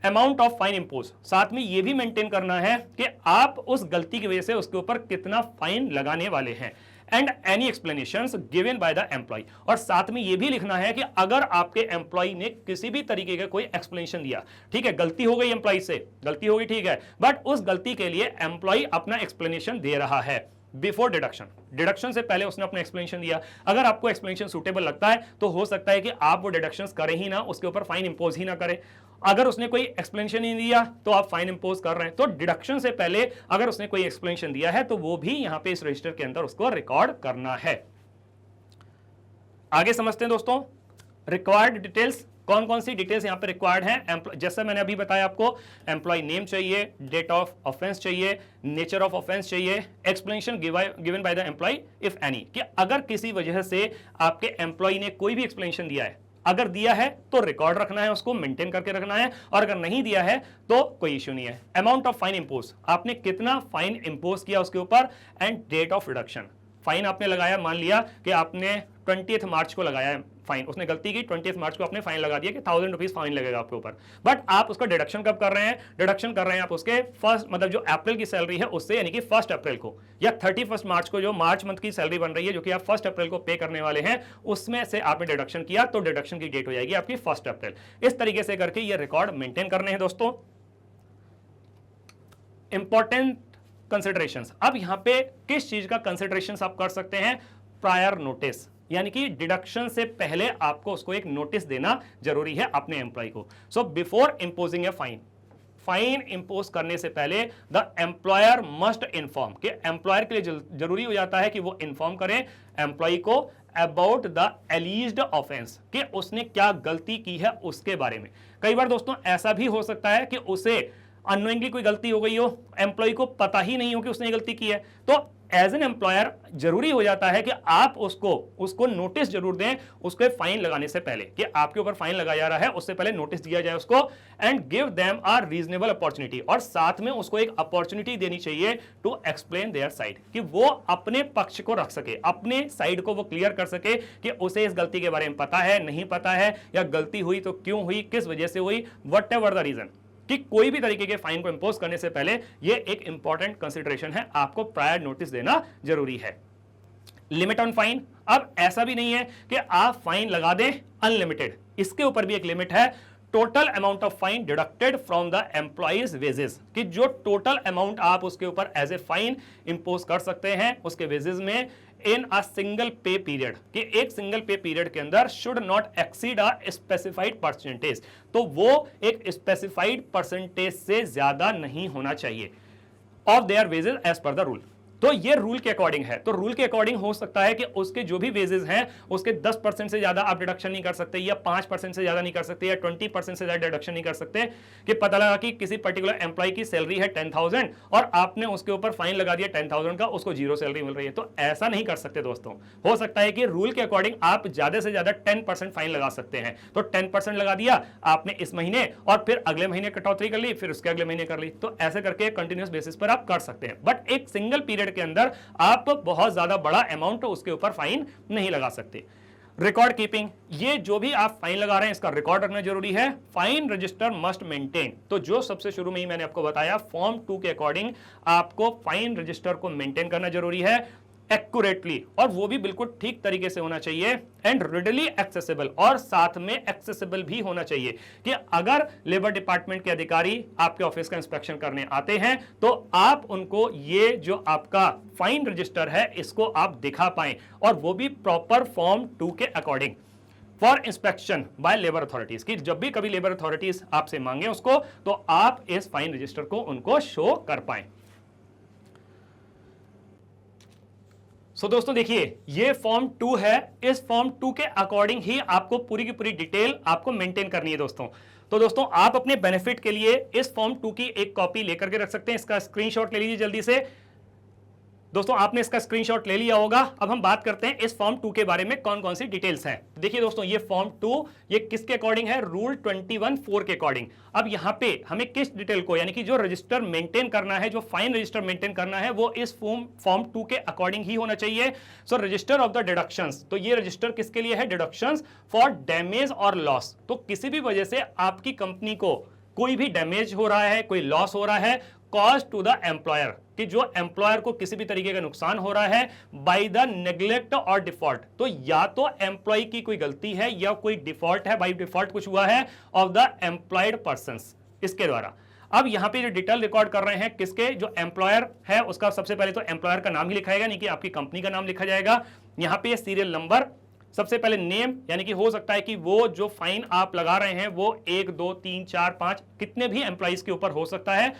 अमाउंट ऑफ फाइन इंपोज, साथ में यह भी मेंटेन करना है कि आप उस गलती की वजह से उसके ऊपर कितना फाइन लगाने वाले हैं, and any explanations given by the employ, और साथ में यह भी लिखना है कि अगर आपके एम्प्लॉय ने किसी भी तरीके का कोई एक्सप्लेनेशन दिया, ठीक है, गलती हो गई एम्प्लॉय से, गलती हो गई, ठीक है, बट उस गलती के लिए एम्प्लॉय अपना एक्सप्लेनेशन दे रहा है बिफोर डिडक्शन, डिडक्शन से पहले उसने अपना एक्सप्लेनेशन दिया, अगर आपको एक्सप्लेनेशन सूटेबल लगता है तो हो सकता है कि आप वो डिडक्शंस करें ही ना, उसके ऊपर फाइन इंपोज ही ना करें। अगर उसने कोई एक्सप्लेनेशन नहीं दिया तो आप फाइन इंपोज कर रहे हैं, तो डिडक्शन से पहले अगर उसने कोई एक्सप्लेनेशन दिया है तो वो भी यहां पे इस रजिस्टर के अंदर उसको रिकॉर्ड करना है। आगे समझते हैं दोस्तों, रिक्वायर्ड डिटेल्स, कौन कौन सी डिटेल्स यहां पे रिक्वायर्ड हैं। जैसे मैंने अभी बताया आपको, एम्प्लॉय नेम चाहिए, डेट ऑफ ऑफेंस चाहिए, नेचर ऑफ ऑफेंस चाहिए, explanation given by the employ if any, कि अगर किसी वजह से आपके एम्प्लॉय ने कोई भी एक्सप्लेनेशन दिया है, अगर दिया है तो रिकॉर्ड रखना है, उसको मेंटेन करके रखना है, और अगर नहीं दिया है तो कोई इश्यू नहीं है। अमाउंट ऑफ फाइन इंपोज, आपने कितना फाइन इंपोज किया उसके ऊपर, and date of reduction, fine आपने लगाया, मान लिया कि आपने 20 मार्च को लगाया है फाइन, उसने गलती की, 20 मार्च को आपने फाइन लगा दिया कि 1000 रुपीज फाइन लगेगा आपके ऊपर, बट आप उसका डिडक्शन कब कर रहे हैं, डिडक्शन कर रहे हैं आप उसके फर्स्ट, मतलब जो अप्रैल की सैलरी है उससे, यानी कि 1 अप्रैल को, या 31 मार्च को, जो मार्च मंथ की सैलरी बन रही है जो कि आप 1 अप्रैल को पे करने वाले हैं, उसमें से आपने डिडक्शन किया, तो डिडक्शन की डेट हो जाएगी आपकी 1 अप्रैल। इस तरीके से करके ये रिकॉर्ड मेंटेन करने हैं दोस्तों। इंपॉर्टेंट कंसिडरेशंस, अब यहां पे किस चीज का कंसिडरेशंस आप कर सकते हैं, प्रायर नोटिस, यानी कि डिडक्शन से पहले आपको उसको एक नोटिस देना जरूरी है अपने एम्प्लॉय को। So before imposing a fine, fine impose करने से पहले द एम्प्लॉयर मस्ट इन्फॉर्म, कि एम्प्लॉयर के लिए जरूरी हो जाता है कि वो इन्फॉर्म करें एम्प्लॉय को अबाउट द एलिज्ड ऑफेंस, कि उसने क्या गलती की है उसके बारे में। कई बार दोस्तों ऐसा भी हो सकता है कि उसे अननोइंगली कोई गलती हो गई हो, एम्प्लॉय को पता ही नहीं हो कि उसने गलती की है, तो एज एन एम्प्लॉयर जरूरी हो जाता है कि आप उसको नोटिस जरूर दें उसके फाइन लगाने से पहले, कि आपके ऊपर फाइन लगाया जा रहा है, उससे पहले नोटिस दिया जाए उसको, and give them a reasonable opportunity, और साथ में उसको एक अपॉर्चुनिटी देनी चाहिए टू एक्सप्लेन देयर साइड, कि वो अपने पक्ष को रख सके, अपने साइड को वो क्लियर कर सके कि उसे इस गलती के बारे में पता है, नहीं पता है, या गलती हुई तो क्यों हुई, किस वजह से हुई, वट एवर द रीजन, कि कोई भी तरीके के फाइन को इंपोज करने से पहले ये एक इंपॉर्टेंट कंसीडरेशन है, आपको प्रायर नोटिस देना जरूरी है। लिमिट ऑन फाइन, अब ऐसा भी नहीं है कि आप फाइन लगा दें अनलिमिटेड, इसके ऊपर भी एक लिमिट है, total amount of fine deducted from the employees wages, कि जो टोटल अमाउंट आप उसके ऊपर एज ए फाइन इंपोज कर सकते हैं उसके वेजेस में, इन अ सिंगल पे पीरियड, कि एक सिंगल पे पीरियड के अंदर should not exceed a specified percentage, तो वो एक स्पेसिफाइड परसेंटेज से ज्यादा नहीं होना चाहिए of their wages as per the rule. तो ये रूल के अकॉर्डिंग है, तो रूल के अकॉर्डिंग हो सकता है कि उसके जो भी वेजेस हैं उसके 10% से ज्यादा आप डिडक्शन नहीं कर सकते, या 5% से ज्यादा नहीं कर सकते, या 20% से ज्यादा डिडक्शन नहीं कर सकते, कि पता लगा कि किसी पर्टिकुलर एम्प्लॉय की सैलरी है 10,000 और आपने उसके ऊपर फाइन लगा दिया 10,000 का, उसको 0 सैलरी मिल रही है, तो ऐसा नहीं कर सकते दोस्तों। हो सकता है कि रूल के अकॉर्डिंग आप ज्यादा से ज्यादा 10% फाइन लगा सकते हैं, तो 10% लगा दिया आपने इस महीने, और फिर अगले महीने कटौती कर ली, फिर उसके अगले महीने कर ली, तो ऐसे करके कंटिन्यूस बेसिस पर आप कर सकते हैं, बट एक सिंगल पीरियड के अंदर आप बहुत ज्यादा बड़ा अमाउंट उसके ऊपर फाइन नहीं लगा सकते। रिकॉर्ड कीपिंग, ये जो भी आप फाइन लगा रहे हैं इसका रिकॉर्ड रखना जरूरी है। फाइन रजिस्टर मस्ट मेंटेन, तो जो सबसे शुरू में ही मैंने आपको बताया फॉर्म 2 के अकॉर्डिंग आपको फाइन रजिस्टर को मेंटेन करना जरूरी है एक्यूरेटली, और वो भी बिल्कुल ठीक तरीके से होना चाहिए, एंड रिडली एक्सेसिबल, और साथ में एक्सेसिबल भी होना चाहिए, कि अगर लेबर डिपार्टमेंट के अधिकारी आपके ऑफिस का इंस्पेक्शन करने आते हैं तो आप उनको ये जो आपका फाइन रजिस्टर है इसको आप दिखा पाएं, और वो भी प्रॉपर फॉर्म 2 के according for inspection by labour authorities, कि जब भी कभी लेबर अथॉरिटीज आपसे मांगे उसको, तो आप इस फाइन रजिस्टर को उनको शो कर पाएं। सो दोस्तों देखिए, ये फॉर्म 2 है, इस फॉर्म 2 के अकॉर्डिंग ही आपको पूरी की पूरी डिटेल आपको मेंटेन करनी है दोस्तों। तो दोस्तों आप अपने बेनिफिट के लिए इस फॉर्म 2 की एक कॉपी लेकर के रख सकते हैं, इसका स्क्रीनशॉट ले लीजिए जल्दी से। दोस्तों आपने इसका स्क्रीनशॉट ले लिया होगा। अब हम बात करते हैं इस फॉर्म 2 के बारे में कौन कौन सी डिटेल्स हैं। देखिए दोस्तों, ये फॉर्म 2 ये किसके अकॉर्डिंग है, रूल 21(4) के अकॉर्डिंग। अब यहां पे हमें किस डिटेल को, यानी कि जो रजिस्टर मेंटेन करना है, जो फाइन रजिस्टर मेंटेन करना है, वो इस फॉर्म 2 के अकॉर्डिंग ही होना चाहिए। सो रजिस्टर ऑफ द डिडक्शंस, तो ये रजिस्टर किसके लिए है, डिडक्शंस फॉर डैमेज और लॉस, तो किसी भी वजह से आपकी कंपनी को कोई भी डैमेज हो रहा है, कोई लॉस हो रहा है कॉज टू द एम्प्लॉयर, कि जो एम्प्लॉयर को किसी भी तरीके का नुकसान हो रहा है बाय द नेग्लेक्ट और डिफॉल्ट, तो या तो एम्प्लॉय की कोई गलती है या कोई डिफॉल्ट है, बाय डिफॉल्ट कुछ हुआ है ऑफ द एम्प्लॉयड पर्संस, इसके द्वारा। अब यहां पे जो डिटेल रिकॉर्ड कर रहे हैं किसके, जो एम्प्लॉयर है उसका सबसे पहले तो एम्प्लॉयर का नाम ही लिखा जाएगा, नहीं कि आपकी कंपनी का नाम लिखा जाएगा। यहां पे सीरियल नंबर, सबसे पहले नेम, यानी कि हो सकता है कि वो जो फाइन आप लगा रहे हैं वो 1 2 3 4 5 कितने भी एम्प्लॉइज के ऊपर हो सकता है।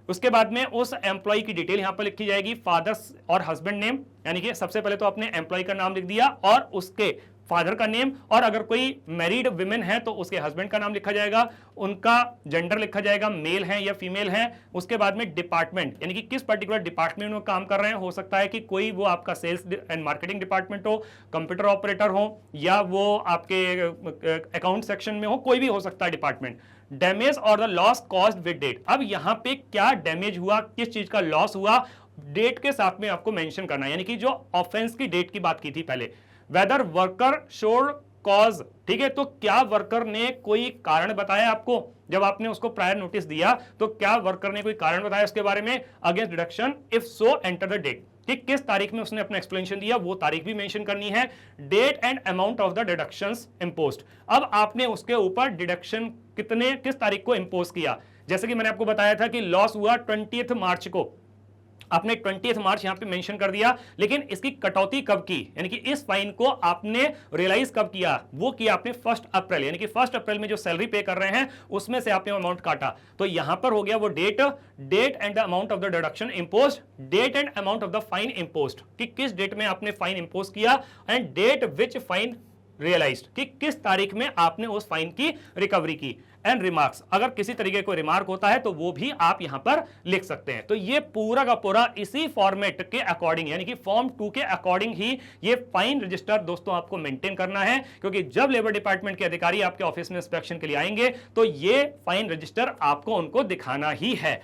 उसके बाद में उस एम्प्लॉय की डिटेल यहां पर लिखी जाएगी, फादर्स और हस्बैंड नेम, यानी कि सबसे पहले तो आपने एम्प्लॉय का नाम लिख दिया और उसके फादर का नेम, और अगर कोई मैरिड विमेन है तो उसके हस्बैंड का नाम लिखा जाएगा, उनका जेंडर लिखा जाएगा, मेल है या फीमेल है। उसके बाद में डिपार्टमेंट, यानी कि किस पर्टिकुलर डिपार्टमेंट में काम कर रहे हैं, हो सकता है कि कोई वो आपका सेल्स एंड मार्केटिंग डिपार्टमेंट हो, कंप्यूटर ऑपरेटर हो, या वो आपके अकाउंट सेक्शन में हो, कोई भी हो सकता है डिपार्टमेंट। डैमेज और the loss caused with date, अब यहां पे क्या डैमेज हुआ, किस चीज का लॉस हुआ, डेट के साथ में आपको मेंशन करना है, यानी कि जो ऑफेंस की डेट की बात की थी पहले, वेदर वर्कर शोड कॉज, ठीक है, तो क्या वर्कर ने कोई कारण बताया आपको, जब आपने उसको प्रायर नोटिस दिया तो क्या वर्कर ने कोई कारण बताया उसके बारे में, against deduction, if so enter the date, कि किस तारीख में उसने अपना एक्सप्लेनेशन दिया, वो तारीख भी मेंशन करनी है, date and amount of the deductions imposed, अब आपने उसके ऊपर डिडक्शन कितने किस तारीख को इंपोज किया। जैसे कि मैंने आपको बताया था कि लॉस हुआ 20 मार्च को, आपने 20 मार्च यहां पे मेंशन कर दिया, लेकिन इसकी कटौती कब की, यानी कि इस फाइन को आपने रियलाइज कब किया, वो किया आपने 1 अप्रैल, यानी कि 1 अप्रैल में जो सैलरी पे कर रहे हैं उसमें से आपने अमाउंट काटा, तो यहां पर हो गया वो date and the amount of the deduction imposed, date and amount of the fine imposed, कि किस डेट में आपने फाइन इंपोज किया, and date which fine realised, कि किस तारीख में आपने उस फाइन की रिकवरी की, एंड रिमार्क्स, अगर किसी तरीके को रिमार्क होता है तो वो भी आप यहां पर लिख सकते हैं। तो ये पूरा का पूरा इसी फॉर्मेट के अकॉर्डिंग, यानी कि फॉर्म 2 के अकॉर्डिंग ही ये फाइन रजिस्टर दोस्तों आपको मेंटेन करना है, क्योंकि जब लेबर डिपार्टमेंट के अधिकारी आपके ऑफिस में इंस्पेक्शन के लिए आएंगे तो ये फाइन रजिस्टर आपको उनको दिखाना ही है।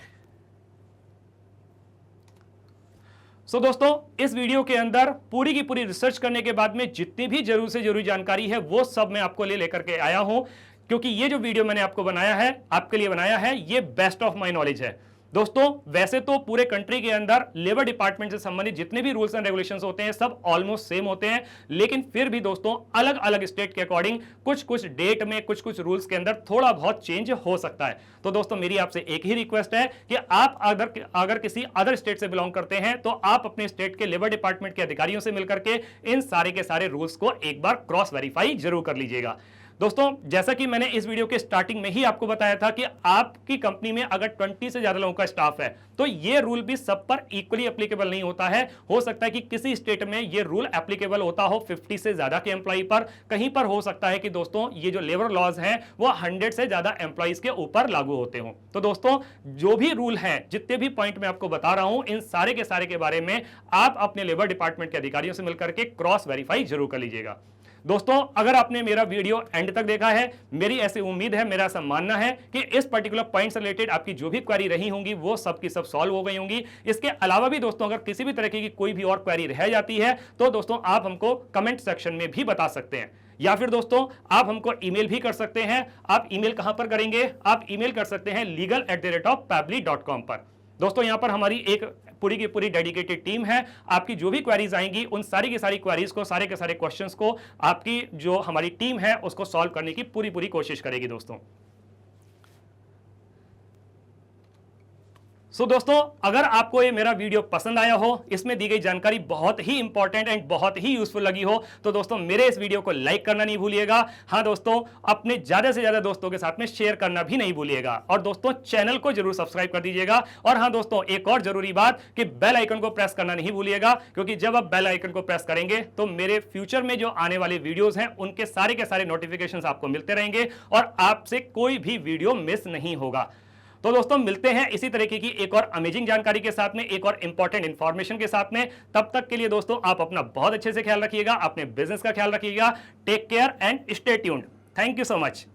सो दोस्तों, इस वीडियो के अंदर पूरी की पूरी रिसर्च करने के बाद में जितनी भी जरूर से जरूरी जानकारी है वो सब मैं आपको लेकर के आया हूं, क्योंकि ये जो वीडियो मैंने आपको बनाया है, आपके लिए बनाया है, ये बेस्ट ऑफ माय नॉलेज है। दोस्तों, वैसे तो पूरे कंट्री के अंदर लेबर डिपार्टमेंट से संबंधित जितने भी रूल्स एंड रेगुलेशंस होते हैं सब ऑलमोस्ट सेम होते हैं, लेकिन फिर भी दोस्तों अलग अलग स्टेट के अकॉर्डिंग कुछ डेट में कुछ रूल्स के अंदर थोड़ा बहुत चेंज हो सकता है। तो दोस्तों, मेरी आपसे एक ही रिक्वेस्ट है कि आप अगर किसी अदर स्टेट से बिलोंग करते हैं तो आप अपने स्टेट के लेबर डिपार्टमेंट के अधिकारियों से मिलकर के इन सारे के सारे रूल्स को एक बार क्रॉस वेरीफाई जरूर कर लीजिएगा। दोस्तों, जैसा कि मैंने इस वीडियो के स्टार्टिंग में ही आपको बताया था कि आपकी कंपनी में अगर 20 से ज्यादा लोगों का स्टाफ है तो ये रूल भी सब पर इक्वली एप्लीकेबल नहीं होता है। हो सकता है कि किसी स्टेट में ये रूल एप्लीकेबल होता हो 50 से ज्यादा के एम्प्लॉय पर, कहीं पर हो सकता है कि दोस्तों ये जो लेबर लॉज हैं वो 100 से ज्यादा एम्प्लॉइज के ऊपर लागू होते हो। तो दोस्तों, जो भी रूल हैं, जितने भी पॉइंट मैं आपको बता रहा हूं, इन सारे के सारे के बारे में आप अपने लेबर डिपार्टमेंट के अधिकारियों से मिलकर के क्रॉस वेरीफाई जरूर कर लीजिएगा। दोस्तों, अगर आपने मेरा वीडियो एंड तक देखा है, मेरी ऐसी उम्मीद है, मेरा ऐसा मानना है कि इस पर्टिकुलर पॉइंट से रिलेटेड आपकी जो भी क्वेरी रही होंगी वो सब की सब सॉल्व हो गई होंगी। इसके अलावा भी दोस्तों, अगर किसी भी तरह की कोई भी और क्वेरी रह जाती है तो दोस्तों आप हमको कमेंट सेक्शन में भी बता सकते हैं, या फिर दोस्तों आप हमको ईमेल भी कर सकते हैं। आप ईमेल कहां पर करेंगे, आप ईमेल कर सकते हैं legal@pabbly.com पर। दोस्तों, यहां पर हमारी एक पूरी की पूरी डेडिकेटेड टीम है, आपकी जो भी क्वेरीज आएंगी उन सारी की सारी क्वेरीज को, सारे के सारे क्वेश्चंस को आपकी जो हमारी टीम है उसको सॉल्व करने की पूरी कोशिश करेगी दोस्तों। दोस्तों, अगर आपको ये मेरा वीडियो पसंद आया हो, इसमें दी गई जानकारी बहुत ही इंपॉर्टेंट एंड बहुत ही यूजफुल लगी हो, तो दोस्तों मेरे इस वीडियो को लाइक करना नहीं भूलिएगा। हाँ दोस्तों, अपने ज्यादा से ज्यादा दोस्तों के साथ में शेयर करना भी नहीं भूलिएगा, और दोस्तों चैनल को जरूर सब्सक्राइब कर दीजिएगा। और हाँ दोस्तों, एक और जरूरी बात कि बेल आइकन को प्रेस करना नहीं भूलिएगा, क्योंकि जब आप बेल आइकन को प्रेस करेंगे तो मेरे फ्यूचर में जो आने वाले वीडियोज हैं उनके सारे के सारे नोटिफिकेशन आपको मिलते रहेंगे और आपसे कोई भी वीडियो मिस नहीं होगा। तो दोस्तों, मिलते हैं इसी तरीके की एक और अमेजिंग जानकारी के साथ में, एक और इंपॉर्टेंट इंफॉर्मेशन के साथ में। तब तक के लिए दोस्तों आप अपना बहुत अच्छे से ख्याल रखिएगा, अपने बिजनेस का ख्याल रखिएगा। Take care and stay tuned. Thank you so much.